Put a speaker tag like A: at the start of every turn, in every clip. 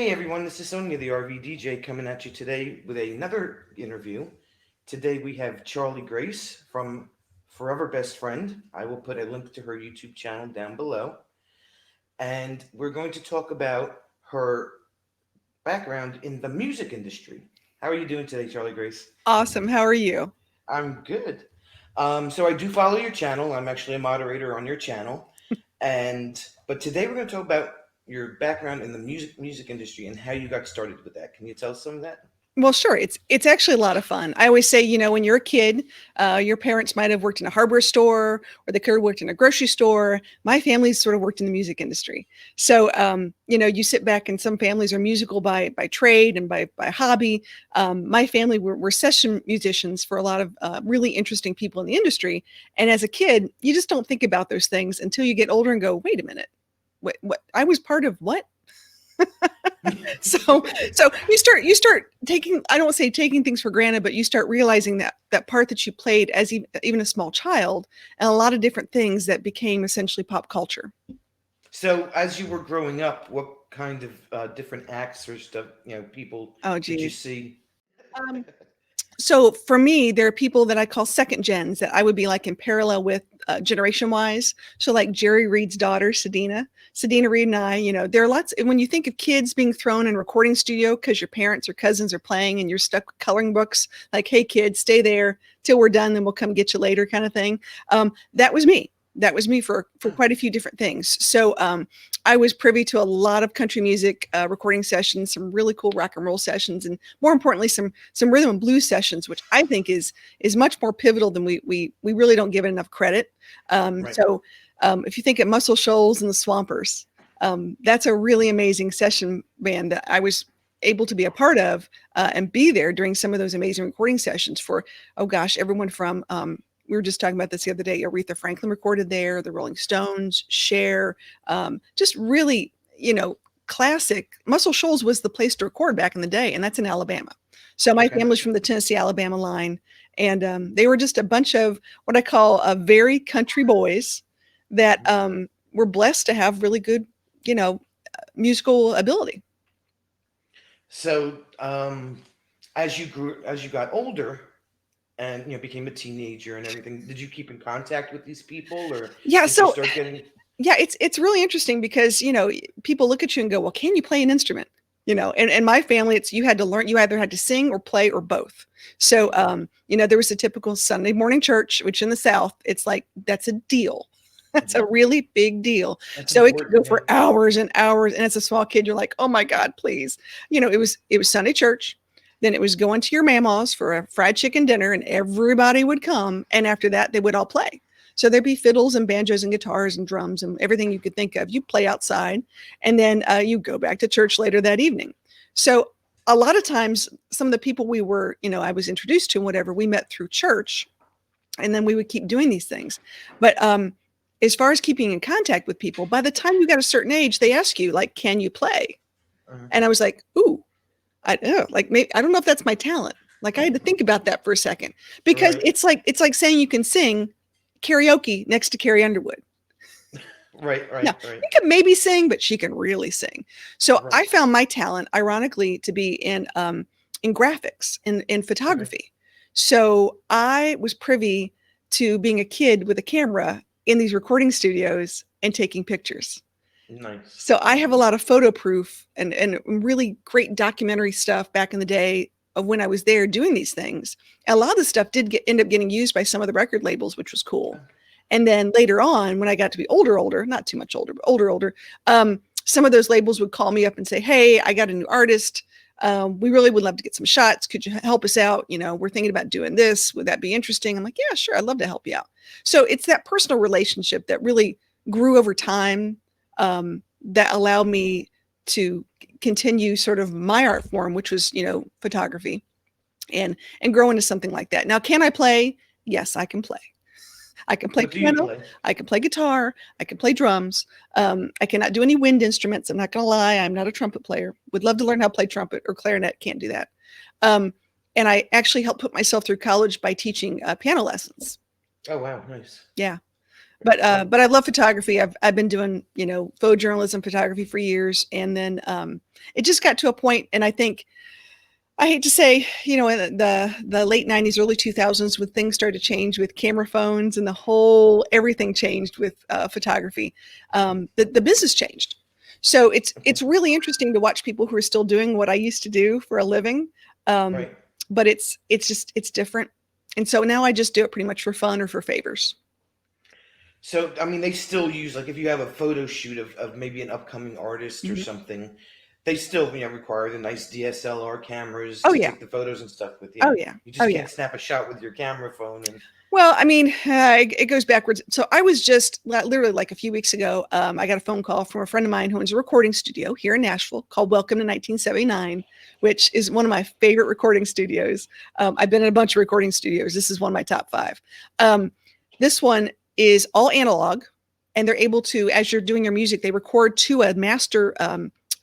A: Hey everyone, this is Sonia, the RV DJ, coming at you today with another interview. Today we have Charlie Grace from Furever Best Friend. I will put a link to her YouTube channel down below. And we're going to talk about her background in the music industry. How are you doing today, Charlie Grace?
B: Awesome. How are you?
A: I'm good. So I do follow your channel. I'm actually a moderator on your channel. But today we're going to talk about your background in the music industry and how you got started with that. Can you tell us some of that?
B: Well, sure. It's actually a lot of fun. I always say, when you're a kid, your parents might have worked in a hardware store, or they could have worked in a grocery store. My family sort of worked in the music industry. So, you sit back, and some families are musical by trade and by hobby. My family were session musicians for a lot of really interesting people in the industry. And as a kid, you just don't think about those things until you get older and go, wait a minute, what I was part of what? So you start taking, I don't say taking things for granted, but you start realizing that part that you played as even a small child, and a lot of different things that became essentially pop culture.
A: So, as you were growing up, what kind of different acts or stuff, people
B: Oh
A: did you
B: geez.
A: see?
B: Um, so for me, there are people that I call second gens that I would be like in parallel with generation wise. So like Jerry Reed's daughter, Sedina Reed and I, there are lots. When you think of kids being thrown in a recording studio because your parents or cousins are playing and you're stuck with coloring books, like, hey kids, stay there till we're done, then we'll come get you later kind of thing. That was me. That was me for quite a few different things. So I was privy to a lot of country music recording sessions, some really cool rock and roll sessions, and more importantly, some rhythm and blues sessions, which I think is much more pivotal than we really don't give it enough credit.
A: Right.
B: If you think of Muscle Shoals and the Swampers, that's a really amazing session band that I was able to be a part of and be there during some of those amazing recording sessions for, oh gosh, everyone from we were just talking about this the other day. Aretha Franklin recorded there, the Rolling Stones, Cher, just really, classic. Muscle Shoals was the place to record back in the day, and that's in Alabama. So my
A: Okay.
B: family's from the Tennessee Alabama line, and they were just a bunch of what I call very country boys that were blessed to have really good, you know, musical ability.
A: So, as you got older, and became a teenager and everything, did you keep in contact with these people, or
B: Yeah,
A: did you
B: so
A: start getting?
B: yeah, it's really interesting because people look at you and go, well, can you play an instrument? And my family, it's you had to learn. You either had to sing or play or both. So there was a typical Sunday morning church, which in the South, it's like that's a deal. That's a
A: Mhm.
B: really big deal.
A: That's
B: So it could go
A: important, yeah.
B: for hours and hours. And as a small kid, you're like, oh my God, please. It was Sunday church. Then it was going to your mama's for a fried chicken dinner, and everybody would come. And after that, they would all play. So there'd be fiddles and banjos and guitars and drums and everything you could think of. You play outside, and then you go back to church later that evening. So a lot of times, some of the people I was introduced to and whatever, we met through church, and then we would keep doing these things. But as far as keeping in contact with people, by the time you got a certain age, they ask you like, "Can you play?"
A: Uh-huh.
B: And I was like, "Ooh, I don't know. Like, maybe I don't know if that's my talent." Like, I had to think about that for a second because
A: Right,
B: it's like saying you can sing karaoke next to Carrie Underwood.
A: right,
B: No,
A: right, right,
B: you can maybe sing, but she can really sing. So
A: right.
B: I found my talent, ironically, to be in graphics, in
A: Okay,
B: photography. So I was privy to being a kid with a camera in these recording studios and taking pictures.
A: nice.
B: So I have a lot of photo proof and really great documentary stuff back in the day of when I was there doing these things. And a lot of the stuff did end up getting used by some of the record labels, which was cool. And then later on, when I got to be older, not too much older, but older, some of those labels would call me up and say, "Hey, I got a new artist. We really would love to get some shots. Could you help us out? We're thinking about doing this. Would that be interesting?" I'm like, "Yeah, sure. I'd love to help you out." So it's that personal relationship that really grew over time, that allowed me to continue sort of my art form, which was, photography, and grow into something like that. Now, can I play? Yes, I can play. I can play
A: What do you
B: piano.
A: play?
B: I can play guitar. I can play drums. I cannot do any wind instruments. I'm not going to lie. I'm not a trumpet player. Would love to learn how to play trumpet or clarinet. Can't do that. Um, and I actually helped put myself through college by teaching piano lessons.
A: Oh wow, nice.
B: Yeah. But I love photography. I've been doing, photojournalism photography for years. And then it just got to a point, and I think, I hate to say, in the late 90s, early 2000s, when things started to change with camera phones and everything changed with photography, the business changed. So it's really interesting to watch people who are still doing what I used to do for a living.
A: Right.
B: But it's different. And so now I just do it pretty much for fun or for favors.
A: So, I mean, they still use, like, if you have a photo shoot of maybe an upcoming artist or
B: Mhm.
A: something, they still, require the nice DSLR cameras
B: Oh
A: to
B: yeah.
A: take the photos and stuff with.
B: Oh
A: Yeah.
B: yeah.
A: You
B: Oh
A: just
B: yeah.
A: can't snap a shot with your camera phone. And
B: Well, I mean, it goes backwards. So I was just literally like a few weeks ago, I got a phone call from a friend of mine who owns a recording studio here in Nashville called Welcome to 1979, which is one of my favorite recording studios. I've been in a bunch of recording studios. This is one of my top 5. This one is all analog, and they're able to, as you're doing your music, they record to a master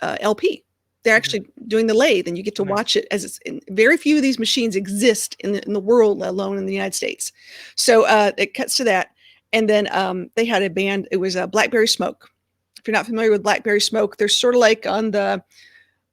B: LP. They're actually doing the lathe, and you get to
A: nice.
B: watch it as it's in. Very few of these machines exist in the world, let alone in the United States. So it cuts to that. And then they had a band. It was Blackberry Smoke. If you're not familiar with Blackberry Smoke, they're sort of like on the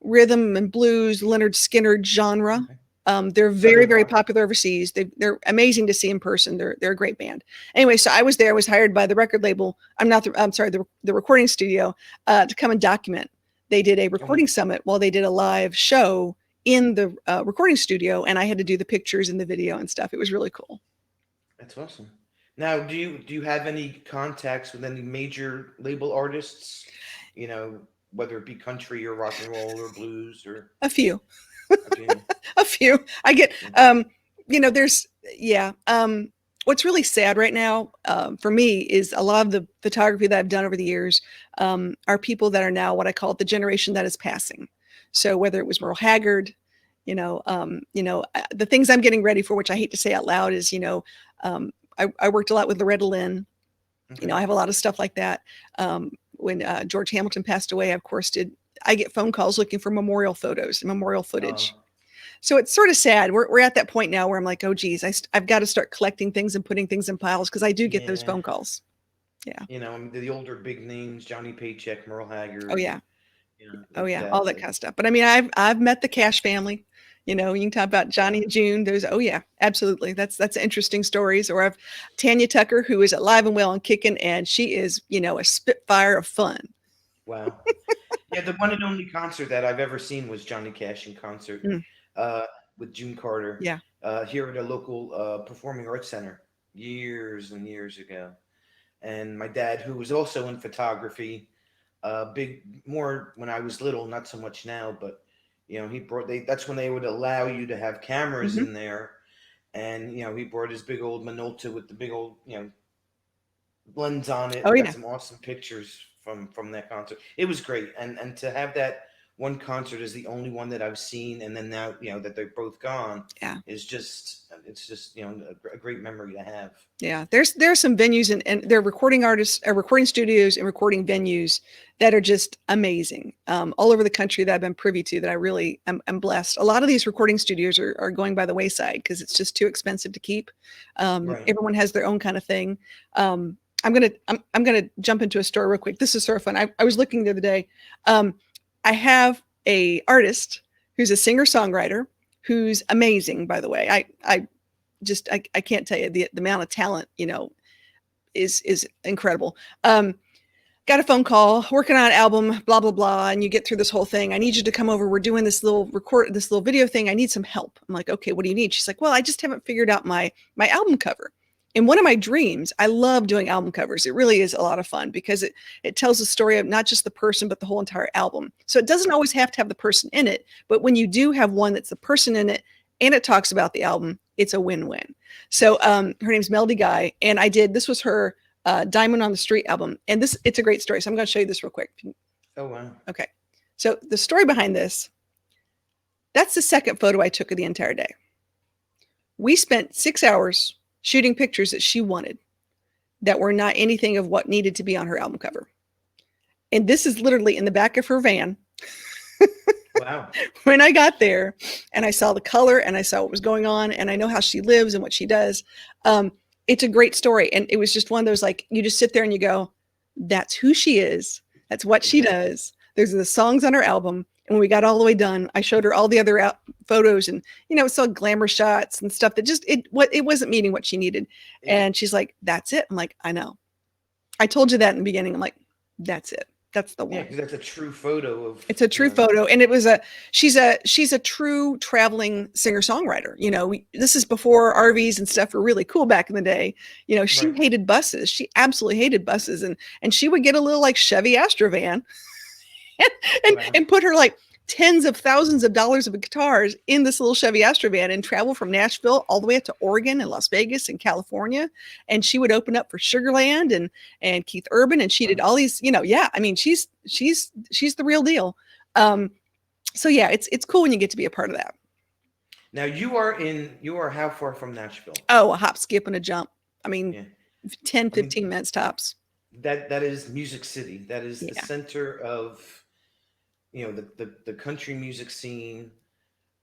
B: rhythm and blues, Leonard Skinner genre.
A: Okay.
B: They're very,
A: Southern
B: very
A: rock.
B: popular overseas. They're amazing to see in person. They're a great band. Anyway, so I was there. I was hired by the record label. I'm sorry, the recording studio to come and document. They did a recording summit while they did a live show in the recording studio, and I had to do the pictures and the video and stuff. It was really cool.
A: That's awesome. Now, do you have any contacts with any major label artists? Whether it be country or rock and roll or blues or
B: A few.
A: a few.
B: A few. I get,
A: Yeah.
B: there's, yeah. What's really sad right now for me is a lot of the photography that I've done over the years are people that are now what I call the generation that is passing. So whether it was Merle Haggard, the things I'm getting ready for, which I hate to say out loud, is I worked a lot with Loretta Lynn.
A: Okay.
B: I have a lot of stuff like that. When George Hamilton passed away, of course, I get phone calls looking for memorial photos and memorial footage. So it's sort of sad. We're at that point now where I'm like, oh, geez, I've got to start collecting things and putting things in piles because I do get those
A: Yeah.
B: phone calls. Yeah.
A: The older big names, Johnny Paycheck, Merle Haggard.
B: Oh, yeah. Oh,
A: Like
B: yeah.
A: that.
B: All that kind of stuff. But I mean, I've met the Cash family. You can talk about Johnny and June. Those, oh yeah, absolutely. That's interesting stories. Or I've Tanya Tucker, who is alive and well and kicking, and she is, a spitfire of fun.
A: Wow. Yeah, the one and only concert that I've ever seen was Johnny Cash in concert with June Carter.
B: Yeah.
A: Here at a local performing arts center years and years ago. And my dad, who was also in photography, more when I was little, not so much now, but that's when they would allow you to have cameras in there. And he brought his big old Minolta with the big old lens on it.
B: Oh,
A: We
B: yeah.
A: got some awesome pictures from that concert. It was great, and to have that one concert is the only one that I've seen, and then now that they're both gone.
B: Yeah.
A: It's just a great memory to have.
B: Yeah, there are some venues and there are recording artists, recording studios, and recording venues that are just amazing all over the country that I've been privy to. That I really am blessed. A lot of these recording studios are going by the wayside because it's just too expensive to keep.
A: Right.
B: Everyone has their own kind of thing. I'm gonna jump into a story real quick. This is sort of fun. I was looking the other day. I have a artist who's a singer songwriter who's amazing. By the way, I can't tell you the amount of talent, is incredible. Got a phone call, working on an album, blah, blah, blah. And you get through this whole thing. I need you to come over. We're doing this little video thing. I need some help. I'm like, okay, what do you need? She's like, well, I just haven't figured out my album cover. In one of my dreams, I love doing album covers. It really is a lot of fun because it tells the story of not just the person, but the whole entire album. So it doesn't always have to have the person in it. But when you do have one that's the person in it and it talks about the album, it's a win-win. So her name's Melody Guy. And this was her Diamond on the Street album. And it's a great story. So I'm going to show you this real quick.
A: Oh, wow.
B: Okay. So the story behind this, that's the second photo I took of the entire day. We spent 6 hours shooting pictures that she wanted that were not anything of what needed to be on her album cover. And this is literally in the back of her van.
A: Wow.
B: When I got there and I saw the color and I saw what was going on and I know how she lives and what she does, it's a great story. And it was just one of those, like, you just sit there and you go, that's who she is. That's what she
A: Exactly.
B: does. There's the songs on her album. And when we got all the way done, I showed her all the other photos, and, it's all glamour shots and stuff that just, it wasn't meeting what she needed.
A: It,
B: And she's like, that's it. I'm like, I know. I told you that in the beginning. I'm like, that's it. That's the
A: yeah,
B: one.
A: because that's a true photo of,
B: It's a true photo, and it was she's a true traveling singer-songwriter. This is before RVs and stuff were really cool back in the day. She
A: right.
B: hated buses. She absolutely hated buses, and she would get a little like Chevy Astrovan and, and
A: Wow.
B: and put her like tens of thousands of dollars of guitars in this little Chevy Astrovan and travel from Nashville all the way up to Oregon and Las Vegas and California. And she would open up for Sugarland and Keith Urban, and she did
A: Wow.
B: all these, yeah. I mean, she's the real deal. So yeah, it's cool when you get to be a part of that.
A: Now you are how far from Nashville?
B: Oh, a hop, skip, and a jump. I mean,
A: Yeah.
B: 10,
A: I mean
B: 15 minutes tops.
A: that is Music City. That is the
B: Yeah.
A: center of the country music scene.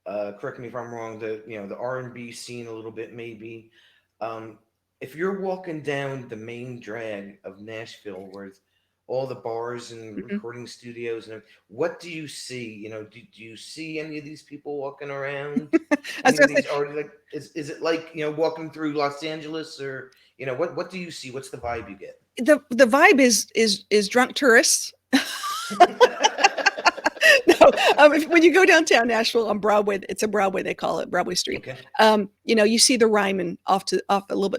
A: Correct me if I'm wrong. The R&B scene a little bit maybe. Um, if you're walking down the main drag of Nashville, where all the bars and
B: Mhm.
A: recording studios and what do you see? Do you see any of these people walking around?
B: I was
A: Any of
B: gonna
A: these
B: say
A: artists? Like, is it like walking through Los Angeles, or what do you see? What's the vibe you get?
B: the vibe is drunk tourists. No, when you go downtown Nashville on Broadway, it's a Broadway, they call it Broadway Street.
A: Okay.
B: You see the Ryman off a little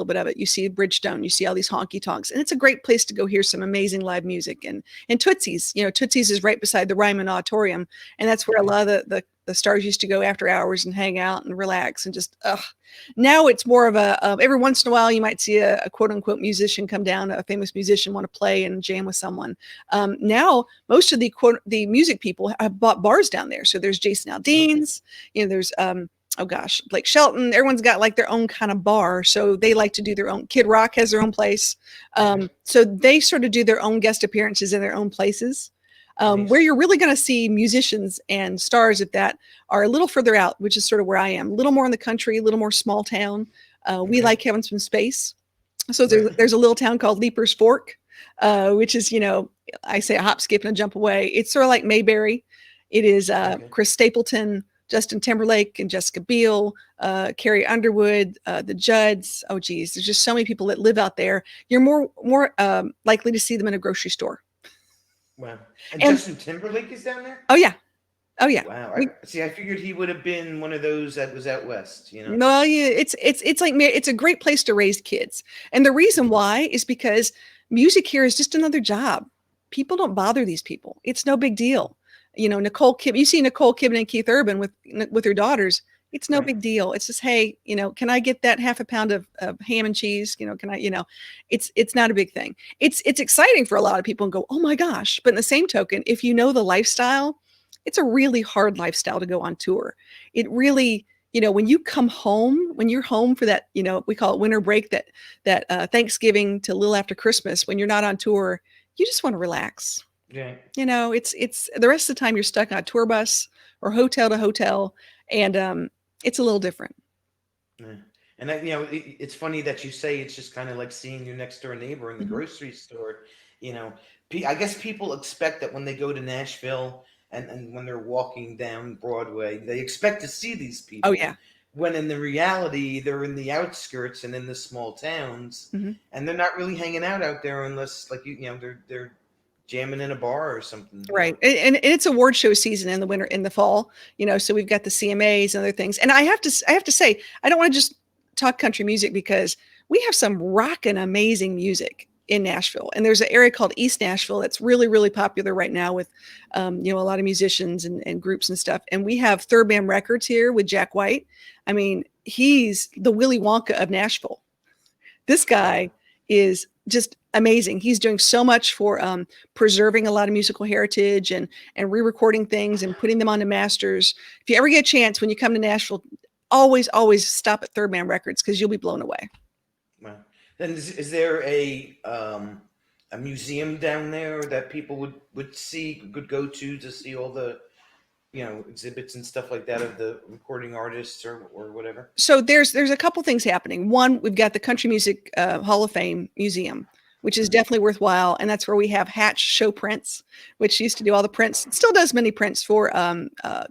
B: bit of it. You see Bridgestone, you see all these honky tonks, and it's a great place to go hear some amazing live music. And Tootsie's, Tootsie's is right beside the Ryman Auditorium, and that's where a
A: Okay.
B: lot of the stars used to go after hours and hang out and relax and just now it's more of a every once in a while you might see a quote unquote musician come down, a famous musician want to play and jam with someone. Now most of the music people have bought bars down there, so there's Jason
A: Okay.
B: Aldean's, there's oh gosh, Blake Shelton. Everyone's got like their own kind of bar, so they like to do their own. Kid Rock has their own place,
A: Okay.
B: so they sort of do their own guest appearances in their own places. Where
A: Nice.
B: you're really going to see musicians and stars at that are a little further out, which is sort of where I am, a little more in the country, a little more small town. We
A: Okay.
B: like having some space. So
A: Right.
B: there's a little town called Leaper's Fork, which is, I say a hop, skip, and a jump away. It's sort of like Mayberry. It is
A: Okay.
B: Chris Stapleton, Justin Timberlake, and Jessica Biel, Carrie Underwood, the Judds. Oh, geez, there's just so many people that live out there. You're more likely to see them in a grocery store.
A: Wow. And
B: And
A: Justin Timberlake is down there?
B: oh yeah, oh yeah.
A: Wow.
B: We
A: I figured he would have been one of those that was out west.
B: Well, yeah, it's like it's a great place to raise kids, and the reason
A: Okay.
B: why is because music here is just another job. People don't bother these people. It's no big deal. Nicole Kidman. You see Nicole Kidman and Keith Urban with her daughters. It's no
A: Right.
B: big deal. It's just, hey, can I get that half a pound of ham and cheese? Can I? It's not a big thing. It's exciting for a lot of people and go, oh my gosh. But in the same token, if you know the lifestyle, it's a really hard lifestyle to go on tour. It really, when you come home, when you're home for that, we call it winter break, that Thanksgiving to a little after Christmas, when you're not on tour, you just want to relax.
A: Yeah.
B: It's the rest of the time you're stuck on a tour bus or hotel to hotel, and it's a little different.
A: Yeah. And it's funny that you say it's just kind of like seeing your next door neighbor in the
B: Mhm.
A: grocery store. You know, I guess people expect that when they go to Nashville and when they're walking down Broadway, they expect to see these
B: Oh
A: people.
B: yeah.
A: When in the reality, they're in the outskirts and in the small towns,
B: Hmm.
A: and they're not really hanging out there unless, like they're jamming in a bar or something.
B: Right. And it's award show season in the winter, in the fall, so we've got the CMAs and other things. And I have to say, I don't want to just talk country music, because we have some rockin' amazing music in Nashville. And there's an area called East Nashville that's really, really popular right now with, a lot of musicians and groups and stuff. And we have Third Band Records here with Jack White. I mean, he's the Willy Wonka of Nashville. This
A: Wow.
B: guy is just amazing. He's doing so much for preserving a lot of musical heritage and re-recording things and putting them onto masters. If you ever get a chance when you come to Nashville, always stop at Third Man Records, because you'll be blown away.
A: Wow. Then is there a museum down there that people would go to see all the exhibits and stuff like that of the recording artists or whatever?
B: So there's a couple things happening. One, we've got the Country Music Hall of Fame Museum, which is definitely worthwhile, and that's where we have Hatch show prints, which used to do all the prints. It still does many prints for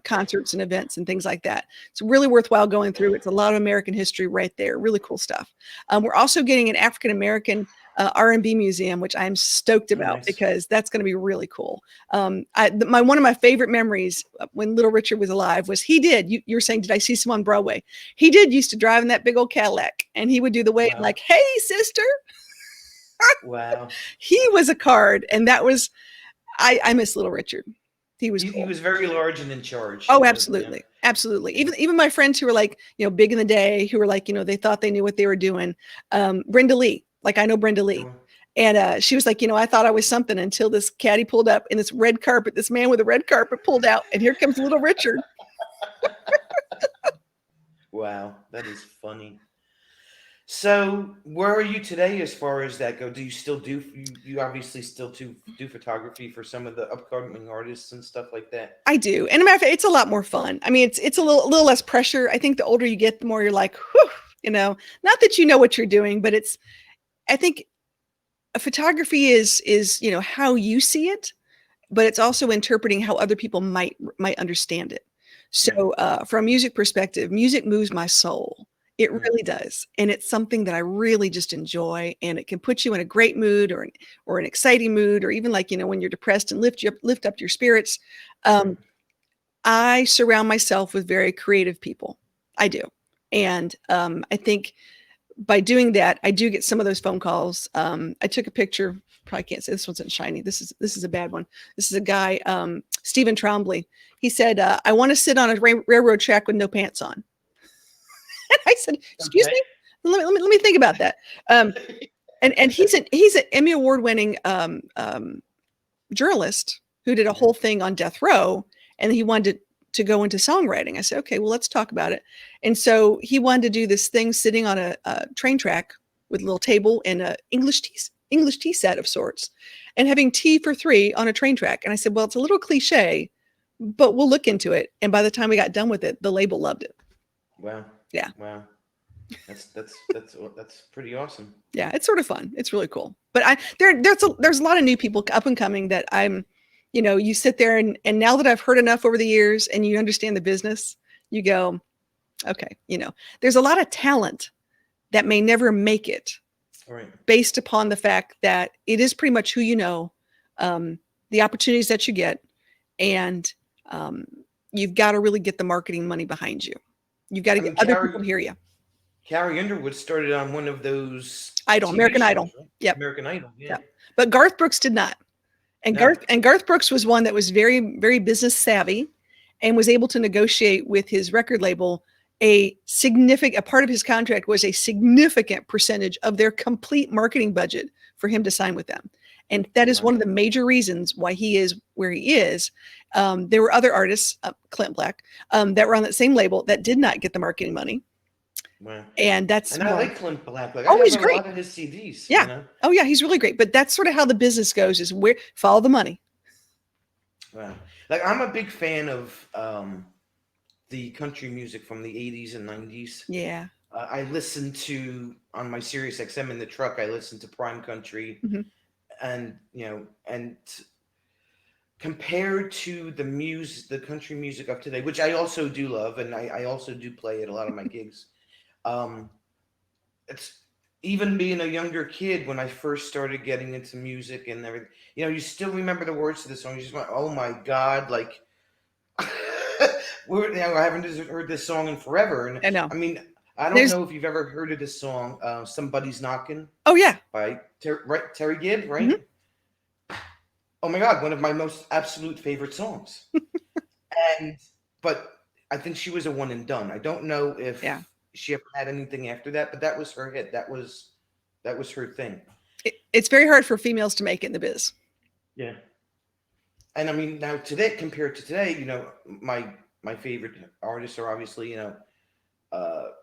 B: concerts and events and things like that. It's really worthwhile going through. It's a lot of American history right there. Really cool stuff. We're also getting an African American R&B museum, which I'm stoked
A: Oh,
B: about
A: nice.
B: because that's going to be really cool. One of my favorite memories when Little Richard was alive was you were saying, did I see some on Broadway? He did used to drive in that big old Cadillac, and he would do the wave
A: Wow.
B: like, "Hey, sister."
A: Wow.
B: He was a card, and that was I miss Little Richard. He was
A: He
B: cool.
A: was very large and in charge.
B: Oh,
A: Yeah.
B: absolutely. Absolutely. Even my friends who were like, big in the day, who were like, they thought they knew what they were doing. Brenda Lee, like I know Brenda Lee. And she was like, I thought I was something until this caddy pulled up in this red carpet, this man with a red carpet pulled out, and here comes Little Richard.
A: Wow, that is funny. So, where are you today as far as that go? Do you still you obviously still do photography for some of the upcoming artists and stuff like that?
B: I do. And a matter of fact, it's a lot more fun. I mean, it's a little less pressure. I think the older you get, the more you're like, whew, not that you know what you're doing, but I think photography is how you see it, but it's also interpreting how other people might understand it. So from a music perspective, music moves my soul. It really does. And it's something that I really just enjoy, and it can put you in a great mood or an exciting mood, or even like, when you're depressed and lift up your spirits. I surround myself with very creative people. I do. And I think by doing that, I do get some of those phone calls. I took a picture. Probably can't say this one's shiny. This is a bad one. This is a guy, Stephen Trombley. He said, "I want to sit on a railroad track with no pants on." And I said, "Excuse me. Let me think about that." And he's an Emmy Award winning journalist who did a whole thing on death row, and he wanted to go into songwriting. I said, okay, well, let's talk about it. And so he wanted to do this thing sitting on a train track with a little table and a English tea set of sorts, and having tea for three on a train track. And I said, well, it's a little cliche, but we'll look into it. And by the time we got done with it, the label loved it.
A: Wow.
B: Yeah.
A: Wow. That's pretty awesome.
B: Yeah, it's sort of fun. It's really cool. But there's a lot of new people up and coming that I'm, you sit there and now that I've heard enough over the years and you understand the business, you go, okay, there's a lot of talent that may never make it,
A: right,
B: based upon the fact that it is pretty much who the opportunities that you get, and you've got to really get the marketing money behind you. You've got to get other people to hear you.
A: Carrie Underwood started on one of those
B: American Idol.
A: Right?
B: Yep.
A: American Idol. Yeah.
B: Yep. But Garth Brooks did not. And
A: No.
B: Garth Brooks was one that was very, very business savvy and was able to negotiate with his record label a part of his contract was a significant percentage of their complete marketing budget for him to sign with them. And that is one of the major reasons why he is where he is. There were other artists, Clint Black, that were on that same label that did not get the marketing money.
A: Wow.
B: And
A: I like Clint Black.
B: He's great.
A: A lot of his CDs.
B: Yeah. Oh yeah, he's really great. But that's sort of how the business goes: is where follow the money.
A: Wow. Like I'm a big fan of the country music from the 80s and 90s.
B: Yeah.
A: I listen to on my Sirius XM in the truck. I listen to Prime Country, and compared to the country music of today, which I also do love, and I also do play at a lot of my gigs. It's even being a younger kid when I first started getting into music and everything. You still remember the words to the song. You just went, "Oh my God!" Like, I haven't heard this song in forever. And
B: I know.
A: I mean, I don't know if you've ever heard of this song, "Somebody's Knocking."
B: Oh yeah,
A: by Terry Gibb, right? Oh my God, one of my most absolute favorite songs. But I think she was a one and done. I don't know if she ever had anything after that, but that was her hit. That was her thing.
B: It's very hard for females to make it in the biz.
A: Yeah. And I mean, now today, compared to today, my favorite artists are obviously,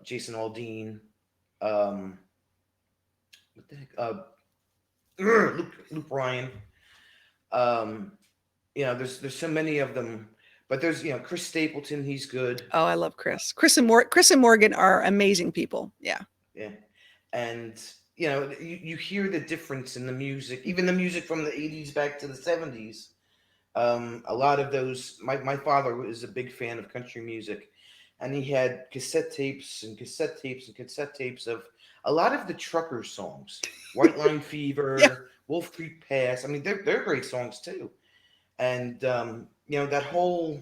A: Jason Aldean, what the heck, Luke Bryan. There's so many of them, But there's, Chris Stapleton. He's good.
B: Oh, I love Chris. Chris and Morgan are amazing people. Yeah.
A: Yeah. And, you hear the difference in the music, even the music from the 80s back to the 70s. A lot of those, my father was a big fan of country music, and he had cassette tapes and cassette tapes and cassette tapes of a lot of the trucker songs, White Line
B: Yeah.
A: Fever, Wolf Creek Pass. I mean, they're great songs too. And, that whole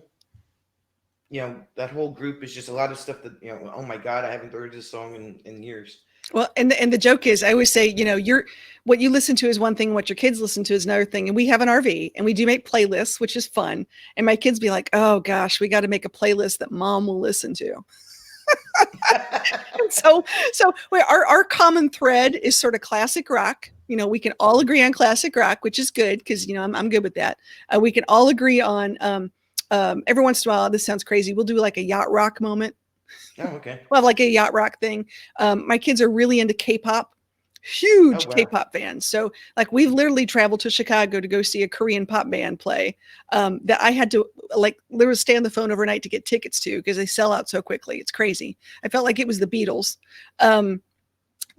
A: group is just a lot of stuff that, oh my God, I haven't heard this song in years.
B: Well, and the joke is, I always say, what you listen to is one thing, what your kids listen to is another thing. And we have an RV, and we do make playlists, which is fun. And my kids be like, "Oh gosh, we got to make a playlist that mom will listen to." So our common thread is sort of classic rock. We can all agree on classic rock, which is good because I'm good with that. We can all agree on every once in a while. This sounds crazy. We'll do like a yacht rock moment.
A: Oh, okay.
B: Well, like a yacht rock thing. My kids are really into K-pop,
A: Oh,
B: huge
A: wow.
B: K-pop fans. So like we've literally traveled to Chicago to go see a Korean pop band play that I had to literally stay on the phone overnight to get tickets to because they sell out so quickly. It's crazy. I felt like it was the Beatles.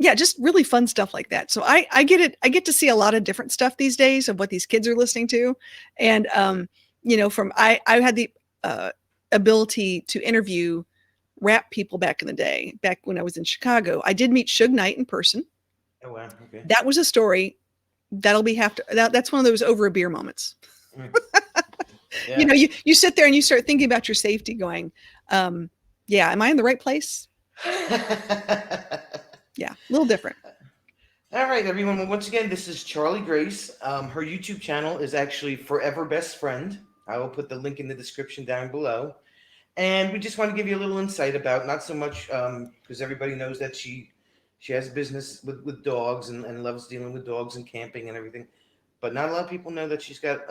B: Yeah, just really fun stuff like that. So I get it. I get to see a lot of different stuff these days of what these kids are listening to. And, I had the ability to interview rap people back in the day, back when I was in Chicago. I did meet Suge Knight in person.
A: Oh, wow. Okay.
B: That was a story that's one of those over a beer moments.
A: Mm. Yeah.
B: You sit there and you start thinking about your safety going, yeah, am I in the right place? Yeah, a little different.
A: All right, everyone. Well, once again, this is Charlie Grace. Her YouTube channel is actually Furever Best Friend. I will put the link in the description down below. And we just want to give you a little insight about, not so much because everybody knows that she has business with dogs and loves dealing with dogs and camping and everything. But not a lot of people know that she's got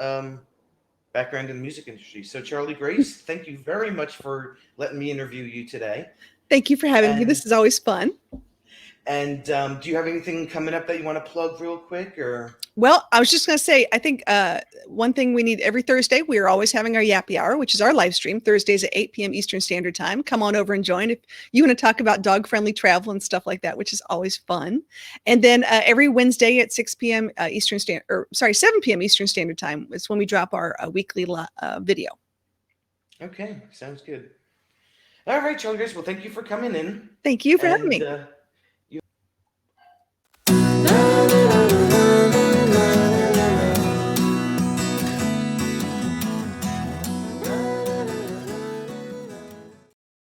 A: background in the music industry. So, Charlie Grace, thank you very much for letting me interview you today.
B: Thank you for having me.
A: And
B: This is always fun.
A: And do you have anything coming up that you want to plug real quick, or?
B: Well, I was just going to say, I think one thing we need every Thursday, we are always having our Yappy Hour, which is our live stream, Thursdays at 8 p.m. Eastern Standard Time. Come on over and join if you want to talk about dog-friendly travel and stuff like that, which is always fun. And then every Wednesday at 6 p.m. 7 p.m. Eastern Standard Time is when we drop our weekly video.
A: Okay, sounds good. All right, Charlie Grace. Well, thank you for coming in.
B: Thank you for having me.